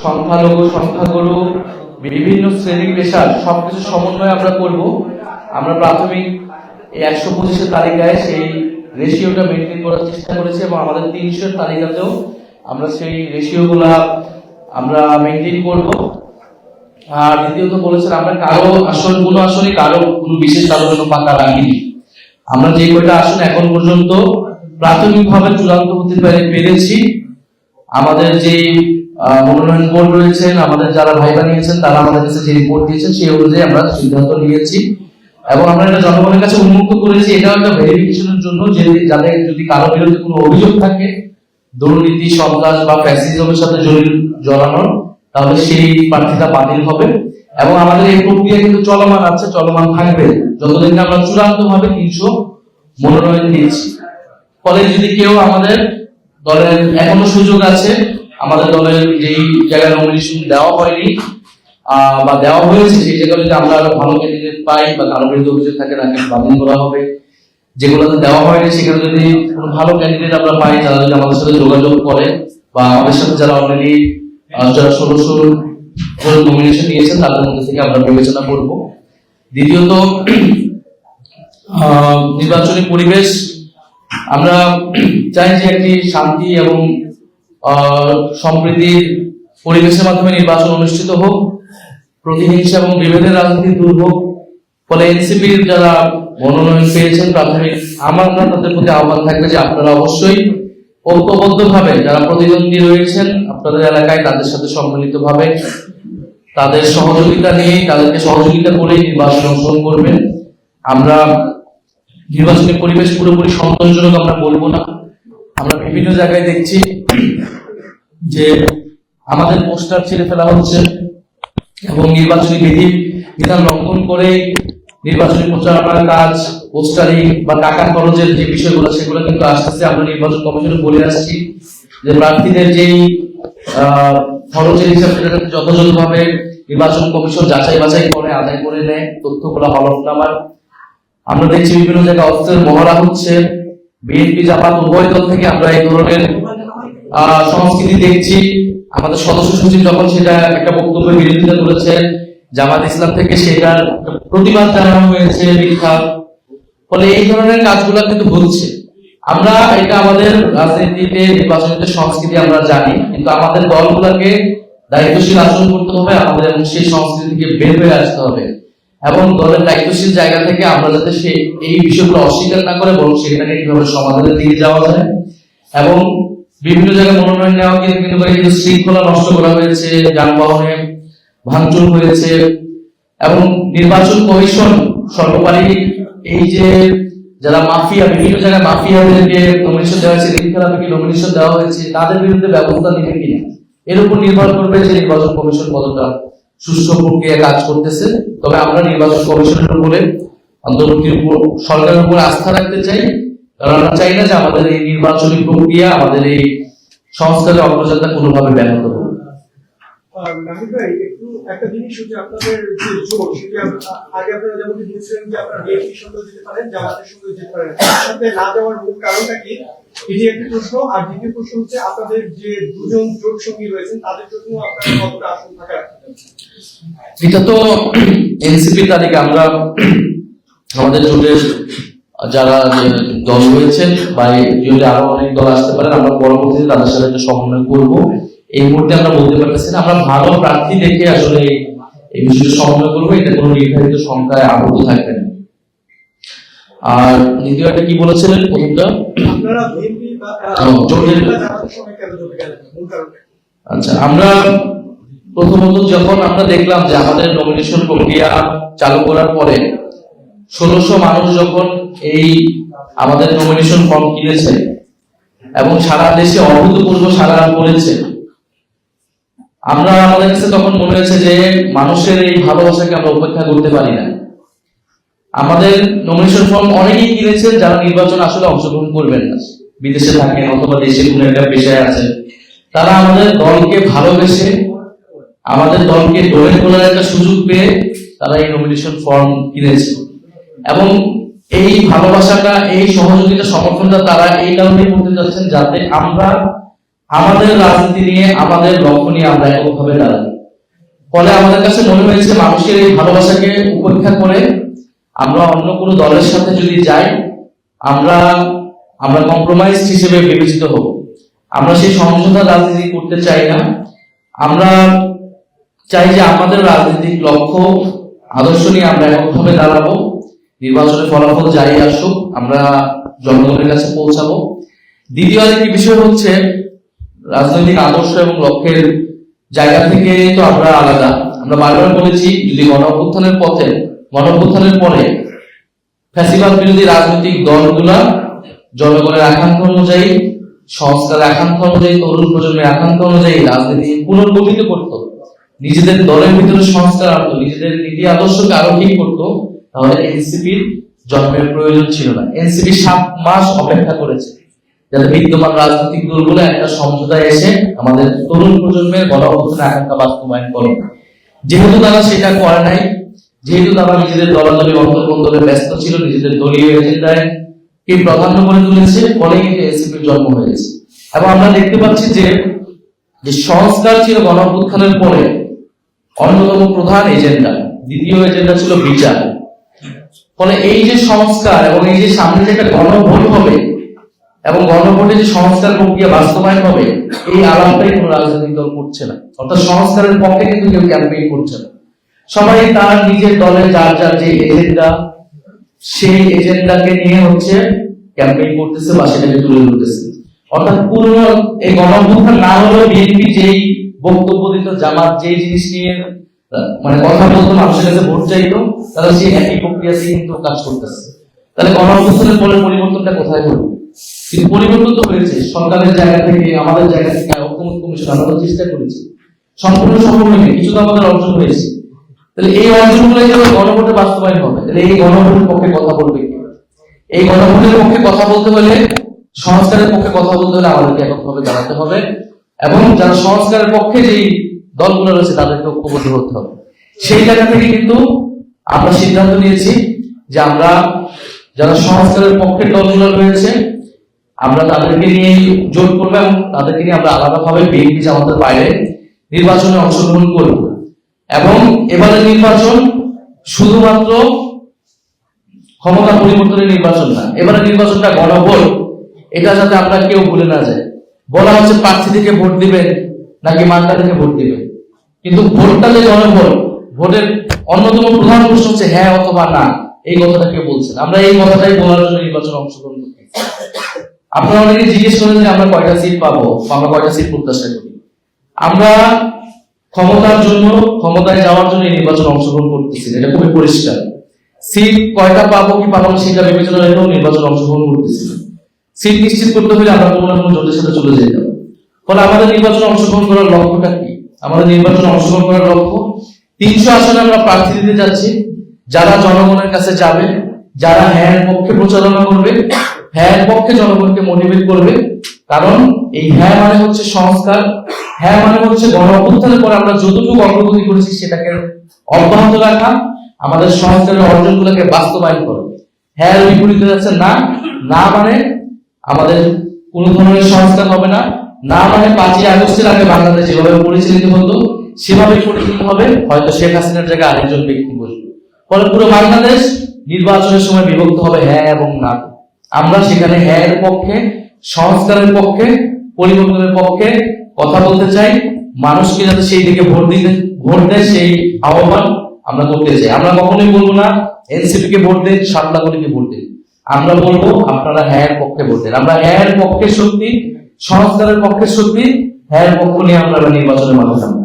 সংখ্যালঘু সংখ্যাগুরু বিভিন্ন শ্রেণী পেশার সবকিছু সমন্বয় আমরা করব। আমরা প্রাথমিক 125-এর তালিকায় সেই রেশিওটা মেনটেন করার চেষ্টা করেছি এবং আমাদের 300-এর তালিকাতেও আমরা সেই রেশিওগুলা আমরা মেনটেন করব। আর দ্বিতীয়ত বলেছেন আমরা কারো আসলে কারো কোনো বিশেষ কারোর জন্য ফাঁকা রাখিনি। আমরা যে কয়টা আসন এখন পর্যন্ত প্রাথমিকভাবে চূড়ান্ত হতে পেরেছি, আমাদের যে মনোনয়ন বোর্ড রয়েছেন, আমাদের যারা ভাইবা নিয়েছেন তারা আমাদের কাছে যে রিপোর্ট দিয়েছেন সেই অনুযায়ী আমরা সিদ্ধান্ত নিয়েছি এবং আমরা এটা জনগণের কাছে উন্মুক্ত করেছি। এটাও একটা ভেরিফিকেশনের জন্য যে যাদের যদি কারো বিরুদ্ধে কোনো অভিযোগ থাকে দুর্নীতি, সন্ত্রাস বা ফ্যাসিজমের সাথে জড়ানোর, তাহলে সেই প্রার্থীটা বাতিল হবে। এবং আমাদের এই প্রক্রিয়া কিন্তু চলমান আছে, চলমান থাকবে যতদিন না আমরা চূড়ান্ত ভাবে 300 মনোনয়ন দিচ্ছি। ফলে যদি কেউ আমাদের দলের এখনো সুযোগ আছে, আমাদের দলের যেই জায়গায় নমিনেশন দেওয়া হয়নি বা দেওয়া হয়েছে সেই জায়গায় যদি আমরা আরো ভালো ক্যান্ডিডেট পাই বা কারো বিরুদ্ধে অভিযোগ থাকে তাকে বাতিল করা হবে। যেগুলোতে দেওয়া হয়নি সেখানে যদি কোনো ভালো ক্যান্ডিডেট আমরা পাই, তারা যদি আমাদের সাথে যোগাযোগ করে বা আমাদের সাথে যারা অলরেডি যারা 16 নমিনেশন নিয়েছেন তাদের মধ্যে থেকে আমরা বিবেচনা করব। দ্বিতীয়ত নির্বাচনী পরিবেশ, আমরা চাই যে একটি শান্তি এবং সম্প্রীতির পরিবেশের মাধ্যমে নির্বাচন অনুষ্ঠিত হোক, প্রতিহিংসা এবং বিভেদের রাজনীতি দূর হোক। ফলে এনসিপির যারা মনোনয়ন পেয়েছেন প্রাথমিক, আমার তাদের প্রতি আহ্বান থাকবে যে আপনারা অবশ্যই ঐক্যবদ্ধভাবে যারা প্রতিদ্বন্দ্বী রয়েছেন আপনাদের এলাকায় তাদের সাথে সম্মিলিতভাবে তাদের সহযোগিতা নিয়ে তাদেরকে সহযোগিতা করে নির্বাচন অংশগ্রহণ করবেন। আমরা নির্বাচনী পরিবেশ পুরোপুরি সন্তোষজনক আমরা বলবো না। আমরা বিভিন্ন জায়গায় দেখছি যে আমাদের পোস্টার ছেড়ে ফেলা হচ্ছে এবং নির্বাচনী বিধান লঙ্ঘন করে নির্বাচনী প্রচারণার কাজ, পোস্টারিং বা টাকা খরচের যে বিষয়গুলো সেগুলো কিন্তু আস্তে আস্তে আমরা নির্বাচন কমিশনে বলে আসছি যে প্রার্থীদের যেই খরচের হিসাব সেটা যথাযথভাবে নির্বাচন কমিশন যাচাই বাছাই করে আদায় করে নেয়, তথ্যগুলো হলফনামার। আমরা দেখছি বিভিন্ন জায়গায় অস্ত্রের মহড়া হচ্ছে, বিএনপি জামাত উভয় দল থেকে আমরা এই ধরনের সংস্কৃতি দেখছি। আমাদের সদস্য সচিব যখন সেটা একটা বক্তব্যের বিরোধিতা করেছে, জামাত ইসলাম থেকে সেটার প্রতিবাদ জানানো হয়েছে মিথ্যা। ফলে এই ধরনের কাজগুলো কিন্তু হচ্ছে। আমরা এটা আমাদের রাজনীতিতে নির্বাচনের সংস্কৃতি আমরা জানি, কিন্তু আমাদের দলগুলোকে দায়িত্বশীল আচরণ করতে হবে আমাদের এবং সেই সংস্কৃতি থেকে বের হয়ে আসতে হবে এবং দলের দায়িত্বশীল জায়গা থেকে আমরা যাতে এই বিষয়গুলো অস্বীকার না করে বরং সেখানে কিভাবে সমাধানের দিকে যাওয়া যায়। এবং বিভিন্ন জায়গায় মনোনয়ন নেওয়া কিন্তু শৃঙ্খলা নষ্ট করা হয়েছে, যানবাহনে ভাঙচুর হয়েছে এবং নির্বাচন কমিশন সর্বোপরি এই যে যারা মাফিয়া, বিভিন্ন জায়গায় মাফিয়াদেরকে নমিনেশন দেওয়া হয়েছে, ঋণখেলাপিকে নমিনেশন দেওয়া হয়েছে, তাদের বিরুদ্ধে ব্যবস্থা নিবে কিনা এর উপর নির্ভর করবে যে নির্বাচন কমিশন কতটা সুষ্ঠু প্রক্রিয়া কাজ করতেছে। তবে আমরা নির্বাচন কমিশনের উপরে অন্তর্বর্তী সরকারের উপরে আস্থা রাখতে চাই, কারণ আমরা চাই না যে আমাদের এই নির্বাচনী প্রক্রিয়া, আমাদের এই সংস্কারের অগ্রযাত্রা কোনোভাবে ব্যাহত হবে। একটা জিনিস হচ্ছে আপনাদের যে জোট, সেটি আগে আপনারা যেমন বলছিলেন যে আপনারা বিএনপির সঙ্গে যেতে পারেন, জামাতের সঙ্গে যেতে পারেন, সাথে না যাওয়ার মূল কারণটা কি? এটি একটি প্রশ্ন। আর দ্বিতীয় প্রশ্ন হচ্ছে আপনাদের যে দুজন জোট সঙ্গী রয়েছেন তাদের জন্য আপনারা কতটা আসন থাকা রাখতে? এটা তো এনসিপি তালিকা, আমরা আমাদের জোটের যারা দল রয়েছেন বা যদি আরো অনেক দল আসতে পারেন আমরা পরবর্তীতে তাদের সাথে একটা সমন্বয় করবো। এই মুহূর্তে আমরা বলতে পারতেছি না, আমরা ভালো প্রার্থী দেখে আসলে এই বিষয়টা সমন্বয় করবো, এটা কোনো নির্ধারিত সংখ্যায় আবদ্ধ থাকবে না। আর দ্বিতীয়টা কি বলেছিলেন প্রথমটা? আচ্ছা, আমরা প্রথমত যখন আমরা দেখলাম যে আমাদের নমিনেশন প্রক্রিয়া চালু করার পরে 1600 মানুষ যখন এই আমাদের নমিনেশন ফর্ম কিনেছে এবং সারা দেশে অভূতপূর্ব সাড়া পড়েছে, আমরা আমাদের কাছে তখন মনে হয়েছে যে মানুষের এই ভালোবাসাকে আমরা উপেক্ষা করতে পারি না। আমাদের নমিনেশন ফর্ম অনেকেই কিনেছেন যারা নির্বাচন আসলে অংশগ্রহণ করবেন না, বিদেশে থাকেন অথবা দেশে কোনো একটা পেশায় আছেন, তারা আমাদের দলকে ভালোবেসে আমাদের দলকে ডোনেট করার একটা সুযোগ পেয়ে তারা এই নমিনেশন ফর্ম কিনেছে এবং এই ভালোবাসাটা, এই সহযোগিতা, সমর্থনটা তারা এই কারণে করতে যাচ্ছেন যাতে আমরা আমাদের রাজনীতি নিয়ে, আমাদের লক্ষ্য নিয়ে আমরা এককভাবে দাঁড়াই। ফলে আমাদের কাছে মনে হয়েছে মানুষের এই ভালোবাসাকে উপেক্ষা করে আমরা অন্য কোনো দলের সাথে যদি যাই, আমরা কম্প্রোমাইজ হিসেবে বিবেচিত হব। আমরা সেই সমঝোতা রাজনীতি করতে চাই না। আমরা চাই যে আমাদের রাজনৈতিক লক্ষ্য আদর্শ নিয়ে আমরা এককভাবে দাঁড়াবো। নির্বাচনের ফলাফল যাই আসুক, আমরা জনগণের কাছে পৌঁছাবো। দ্বিতীয় আরেকটি বিষয় হচ্ছে, রাজনৈতিক আদর্শ এবং লক্ষ্যের জায়গা থেকে তো আমরা আলাদা। আমরা বারবার বলেছি, যদি গণ অভ্যুত্থানের পরে ফ্যাসিবাদ বিরোধী রাজনৈতিক দলগুলা জনগণের আকাঙ্ক্ষা অনুযায়ী, সংস্কারের আকাঙ্ক্ষা অনুযায়ী, তরুণ প্রজন্মের আকাঙ্ক্ষা অনুযায়ী রাজনীতি পুনর্গঠিত করত, নিজেদের দলের ভিতরে সংস্কার আনতো, নিজেদের নীতি আদর্শকে আরো ঠিক করতো, তাহলে এনসিপির জন্মের প্রয়োজন ছিল না। এনসিপি 7 মাস অপেক্ষা করেছে যাতে বিদ্যমান রাজনৈতিক দলগুলো একটা সমঝোতায় এসে আমাদের তরুণ প্রজন্মের গণ অভ্যুত্থানের আকাঙ্ক্ষা বাস্তবায়ন করে। যেহেতু তারা সেটা করে নাই, যেহেতু তারা নিজেদের দলাদলি অন্তর্বন্ধনে ব্যস্ত ছিল, নিজেদের দলীয় এজেন্ডায় কে প্রাধান্য করে তুলেছে, ফলে কিন্তু এনসিপির জন্ম হয়েছে। এবং আমরা দেখতে পাচ্ছি যে সংস্কার ছিল গণ অভ্যুত্থানের পরে অন্যতম প্রধান এজেন্ডা। দ্বিতীয় এজেন্ডা ছিল বিচার। ফলে এই যে সংস্কার এবং এই যে সামনে যে একটা গণভোট হবে এবং গণভোটে যে সংস্কার প্রক্রিয়া বাস্তবায়ন হবে, এই আলাপটাই কোনো রাজনৈতিক দল করছে না। অর্থাৎ সংস্কারের পক্ষে কিন্তু কেউ ক্যাম্পেইন করছে না। সবাই তার নিজের দলের যার যার যে এজেন্ডা, সেই এজেন্ডাকে নিয়ে হচ্ছে ক্যাম্পেইন করতেছে বা সেটাকে তুলে ধরতেছে। অর্থাৎ পুরো এই গণঅভ্যুত্থান না হলেও বিএনপি যেই বক্তব্য দিত, জামাত যেই জিনিস নিয়ে মানে কথা বলতো, মানুষের কাছে ভোট চাইতো, তারা সেই একই প্রক্রিয়াতে কিন্তু কাজ করতেছে। তাহলে গণঅভ্যুত্থানের পরে পরিবর্তনটা কোথায় হলো? কিন্তু পরিবর্তন তো হয়েছে সরকারের জায়গা থেকে, আমাদের জায়গা থেকে। ঐক্যমত্য কমিশন আমরা তো চেষ্টা করেছি, সম্পূর্ণ সফল হয়নি, কিছু তো আমাদের অর্জন হয়েছে। তাহলে এই অর্জনগুলো যখন গণভোটে বাস্তবায়ন হবে, তাহলে এই গণভোটের পক্ষে কথা বলবে কে? এই গণভোটের পক্ষে কথা বলতে হলে, সংস্কারের পক্ষে কথা বলতে হলে আমাদেরকে এককভাবে দাঁড়াতে হবে এবং যারা সংস্কারের পক্ষে যেই দলগুলো রয়েছে তাদেরকে ঐক্যবদ্ধ হতে হবে। সেই জায়গা থেকে কিন্তু আমরা সিদ্ধান্ত নিয়েছি যে আমরা যারা সংস্কারের পক্ষের দলগুলো রয়েছে, আমরা তাদেরকে নিয়ে জোট করবো এবং তাদেরকে নিয়ে আমরা আলাদাভাবে বিএনপি জামাতের বাইরে নির্বাচনে অংশগ্রহণ করব। এবং এবারের নির্বাচন শুধুমাত্র ক্ষমতা পরিবর্তনের নির্বাচন না, এবারের নির্বাচনটা গণভোট। এটা যাতে আমরা কেউ ভুলে না যায়। বলা হচ্ছে প্রার্থী থেকে ভোট দিবেন নাকি মার্কা থেকে ভোট দিবেন, কিন্তু ভোটটা যে গণভোট, ভোটের অন্যতম প্রধান প্রশ্ন হচ্ছে হ্যাঁ অথবা না। এই কথাটা কেউ বলছেন, আমরা এই কথাটাই বলার জন্য নির্বাচনে অংশগ্রহণ করতে। আপনারা অনেকে জিজ্ঞেস করেন যে আমরা কয়টা সিট পাবো, আমরা কয়টা সিট প্রত্যাশা করি। আমরা ক্ষমতার জন্য, ক্ষমতায় যাওয়ার জন্য নির্বাচনে অংশগ্রহণ করতেছি, এটা খুবই পরিষ্কার। সিট কয়টা পাবো কি পাবো না সেটা বিবেচনা রেখেও নির্বাচনে অংশগ্রহণ করতেছি। সিট নিশ্চিত করতে হলে আমরা কোনো না কোনো জোটের সাথে চলে যেতে হবে। ফলে আমাদের নির্বাচনে অংশগ্রহণ করার লক্ষ্যটা কি? আমাদের নির্বাচনে অংশগ্রহণ করার লক্ষ্য 300 আসনে আমরা প্রার্থী দিতে যাচ্ছি, যারা জনগণের কাছে যাবে, যারা হ্যাঁ পক্ষে প্রচারণা করবে, হ্যাঁ পক্ষে জনগণকে মোটিভেট করবে। কারণ এই হ্যাঁ মানে হচ্ছে সংস্কার, হ্যাঁ মানে হচ্ছে গণ অভ্যুত্থানের পরে আমরা যতটুকু অগ্রগতি করেছি সেটাকে অব্যাহত রাখা, আমাদের সংস্কারের অর্জনগুলোকে বাস্তবায়ন করা। হ্যাঁ বিপরীতে যাচ্ছে না, না মানে আমাদের কোন ধরনের সংস্কার হবে না, না মানে 5ই আগস্টের আগে বাংলাদেশ যেভাবে পরিচালিত হতো সেভাবে পরিচালিত হবে, হয়তো শেখ হাসিনার জায়গায় আরেকজন ব্যক্তি বসবে। ফলে পুরো বাংলাদেশ নির্বাচনের সময় বিভক্ত হবে হ্যাঁ এবং না। আমরা সেখানে হ্যাঁ এর পক্ষে, সংস্কারের পক্ষে, পরিবর্তনের পক্ষে কথা বলতে চাই। মানুষকে যাতে সেই দিকে ভোট দেয় সেই আহ্বান আমরা করতে চাই। আমরা কখনোই বলবো না এনসিপি কে ভোট দেন, শাপলাগুলিকে ভোট দেন। আমরা বলবো আপনারা হ্যাঁ এর পক্ষে ভোট দেন। আমরা হ্যাঁ এর পক্ষে শক্তি, সংস্কারের পক্ষে শক্তি, হ্যাঁ এর পক্ষ নিয়ে আমরা নির্বাচনের মাঠে নামবো।